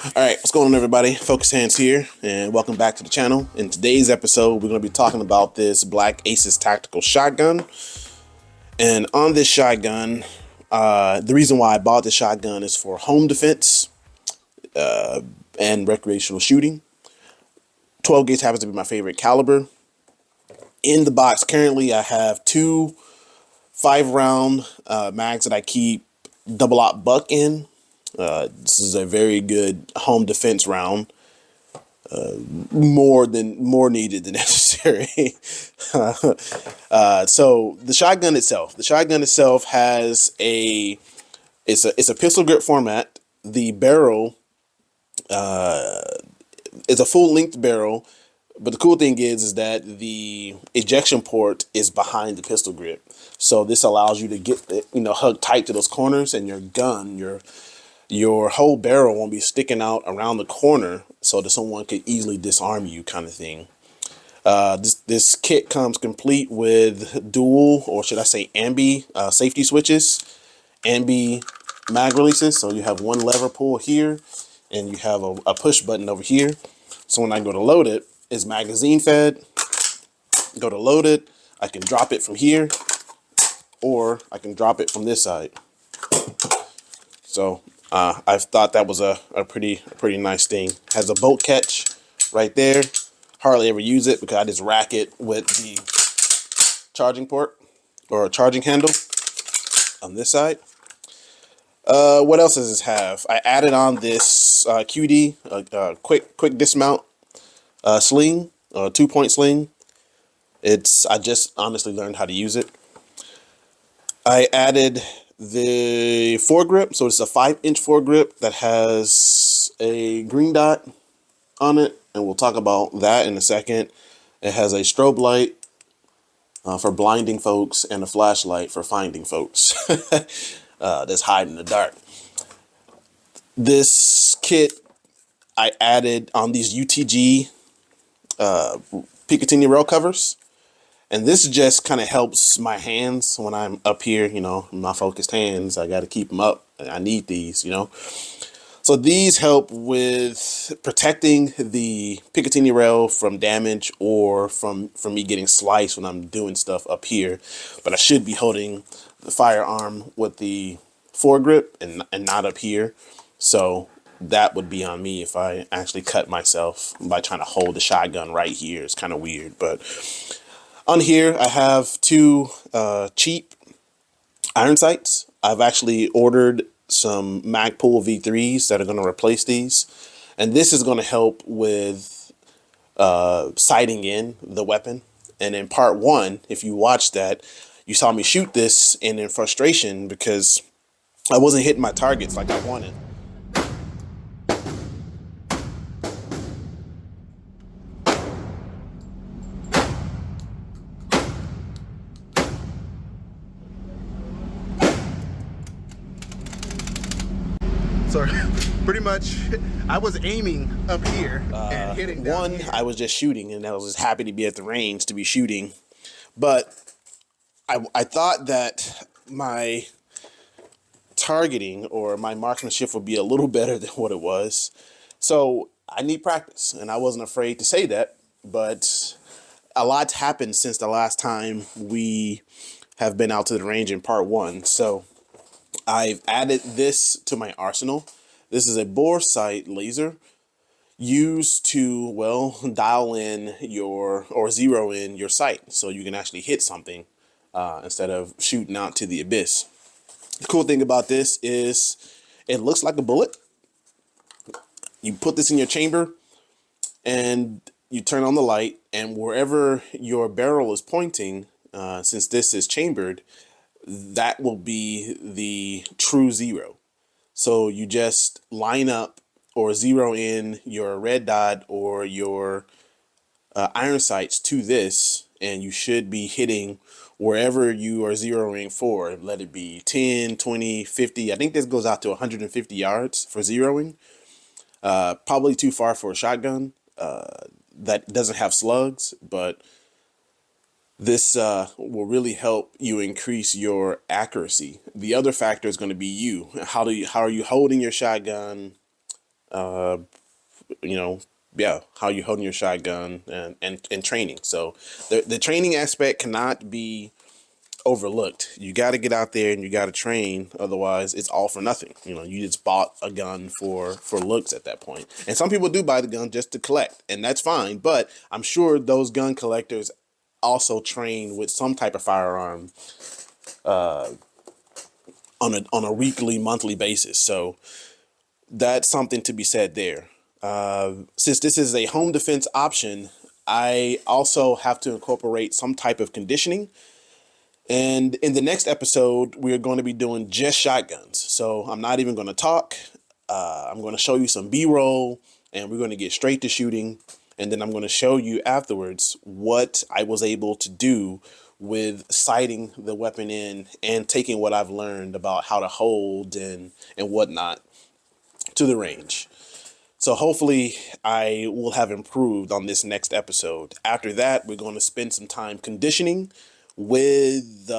All right, what's going on, everybody? Focus Hands here, and welcome back to the channel. In today's episode, we're going to be talking about this Black Aces tactical shotgun. And on this shotgun, the reason why I bought this shotgun is for home defense and recreational shooting. 12 gauge happens to be my favorite caliber. In the box, currently, I have two 5-round mags that I keep double-aught buck in. This is a very good home defense round. More needed than necessary. So the shotgun itself has it's a pistol grip format. The barrel is a full length barrel, but the cool thing is that the ejection port is behind the pistol grip. So this allows you to get hug tight to those corners, and your whole barrel won't be sticking out around the corner so that someone could easily disarm you, kind of thing. This kit comes complete with dual, or should I say ambi, safety switches, ambi mag releases. So you have one lever pull here, and you have a push button over here. So when I go to load it, it's magazine fed. Go to load it, I can drop it from here, or I can drop it from this side. So I thought that was a pretty nice thing. Has a bolt catch right there. Hardly ever use it because I just rack it with the charging port or charging handle on this side. What else does this have? I added on this QD, quick dismount sling, 2-point sling. I just honestly learned how to use it. I added the foregrip, so it's a 5-inch foregrip that has a green dot on it, and we'll talk about that in a second. It has a strobe light for blinding folks and a flashlight for finding folks that's hiding in the dark. This kit I added on these UTG Picatinny rail covers. And this just kind of helps my hands when I'm up here, my focused hands. I got to keep them up. I need these, So these help with protecting the Picatinny rail from damage or from me getting sliced when I'm doing stuff up here. But I should be holding the firearm with the foregrip and not up here. So that would be on me if I actually cut myself by trying to hold the shotgun right here. It's kind of weird, but on here, I have two cheap iron sights. I've actually ordered some Magpul V3s that are going to replace these. And this is going to help with sighting in the weapon. And in part one, if you watched that, you saw me shoot this and in frustration because I wasn't hitting my targets like I wanted. So pretty much I was aiming up here and hitting down here. I was just shooting, and I was just happy to be at the range to be shooting. But I thought that my targeting or my marksmanship would be a little better than what it was. So I need practice, and I wasn't afraid to say that. But a lot's happened since the last time we have been out to the range in part one. So I've added this to my arsenal. This is a bore sight laser used to, well, dial in or zero in your sight so you can actually hit something instead of shooting out to the abyss. The cool thing about this is it looks like a bullet. You put this in your chamber and you turn on the light, and wherever your barrel is pointing, since this is chambered, that will be the true zero. So you just line up or zero in your red dot or your iron sights to this, and you should be hitting wherever you are zeroing for. Let it be 10, 20, 50. I think this goes out to 150 yards for zeroing. Probably too far for a shotgun that doesn't have slugs, but this will really help you increase your accuracy. The other factor is going to be you. How are you holding your shotgun you know, yeah, how you're holding your shotgun and training. So the training aspect cannot be overlooked. You got to get out there and you got to train. Otherwise, it's all for nothing. You know, you just bought a gun for looks at that point. And some people do buy the gun just to collect, and that's fine. But I'm sure those gun collectors also train with some type of firearm on a weekly, monthly basis. So that's something to be said there. Since this is a home defense option, I also have to incorporate some type of conditioning. And in the next episode, we're going to be doing just shotguns. So I'm not even going to talk. I'm going to show you some B-roll, and we're going to get straight to shooting. And then I'm going to show you afterwards what I was able to do with sighting the weapon in and taking what I've learned about how to hold and whatnot to the range. So hopefully I will have improved on this next episode. After that, we're going to spend some time conditioning with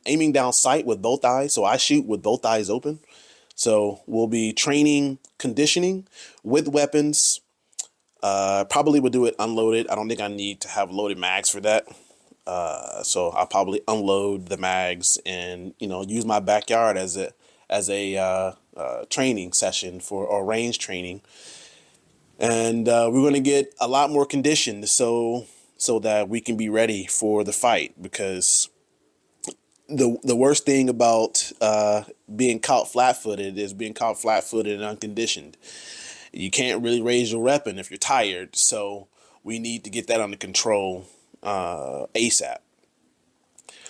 aiming down sight with both eyes. So I shoot with both eyes open. So we'll be training conditioning with weapons. Probably would do it unloaded. I don't think I need to have loaded mags for that. So I'll probably unload the mags and, you know, use my backyard as a training session or range training. And we're going to get a lot more conditioned so that we can be ready for the fight, because the worst thing about being caught flat-footed is being caught flat-footed and unconditioned. You can't really raise your weapon if you're tired, so we need to get that under control ASAP.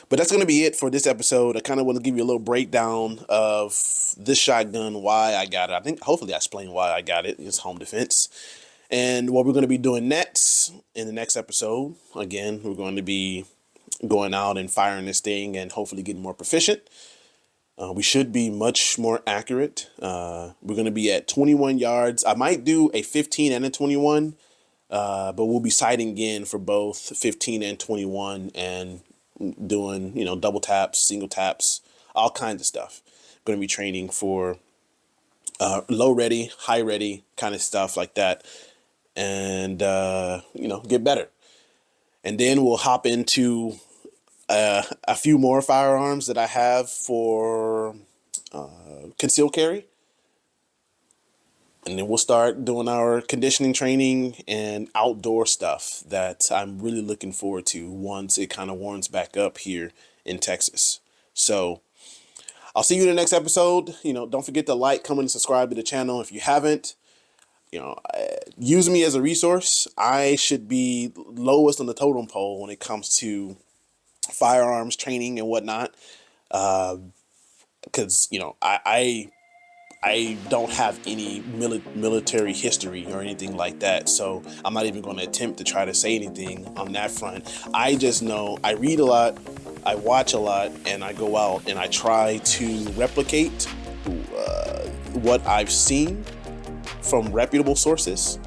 But that's going to be it for this episode. I kind of want to give you a little breakdown of this shotgun, why I got it. I think hopefully I explained why I got it. It's home defense. And what we're going to be doing next in the next episode, again, we're going to be going out and firing this thing and hopefully getting more proficient. We should be much more accurate. We're going to be at 21 yards. I might do a 15 and a 21, but we'll be sighting in for both 15 and 21 and doing, you know, double taps, single taps, all kinds of stuff. Going to be training for low ready, high ready kind of stuff like that. And, you know, get better. And then we'll hop into a few more firearms that I have for concealed carry. And then we'll start doing our conditioning training and outdoor stuff that I'm really looking forward to once it kind of warms back up here in Texas. So I'll see you in the next episode. You know, don't forget to like, comment, and subscribe to the channel if you haven't. You know, use me as a resource. I should be lowest on the totem pole when it comes to firearms training and whatnot. Because, you know, I don't have any military history or anything like that. So I'm not even going to attempt to try to say anything on that front. I just know I read a lot, I watch a lot, and I go out and I try to replicate what I've seen from reputable sources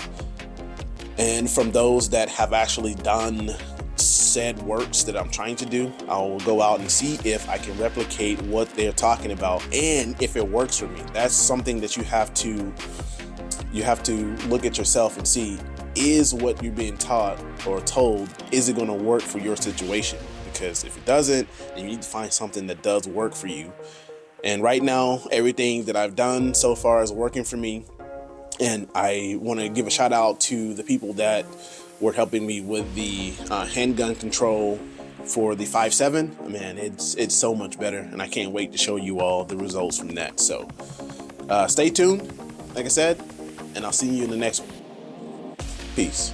and from those that have actually done said works that I'm trying to do. I'll go out and see if I can replicate what they're talking about and if it works for me. That's something that you have to look at yourself and see, is what you're being taught or told, is it going to work for your situation? Because if it doesn't, then you need to find something that does work for you. And right now, everything that I've done so far is working for me. And I want to give a shout out to the people that were helping me with the handgun control for the 5.7. Man, it's so much better, and I can't wait to show you all the results from that. So stay tuned, like I said, and I'll see you in the next one. Peace.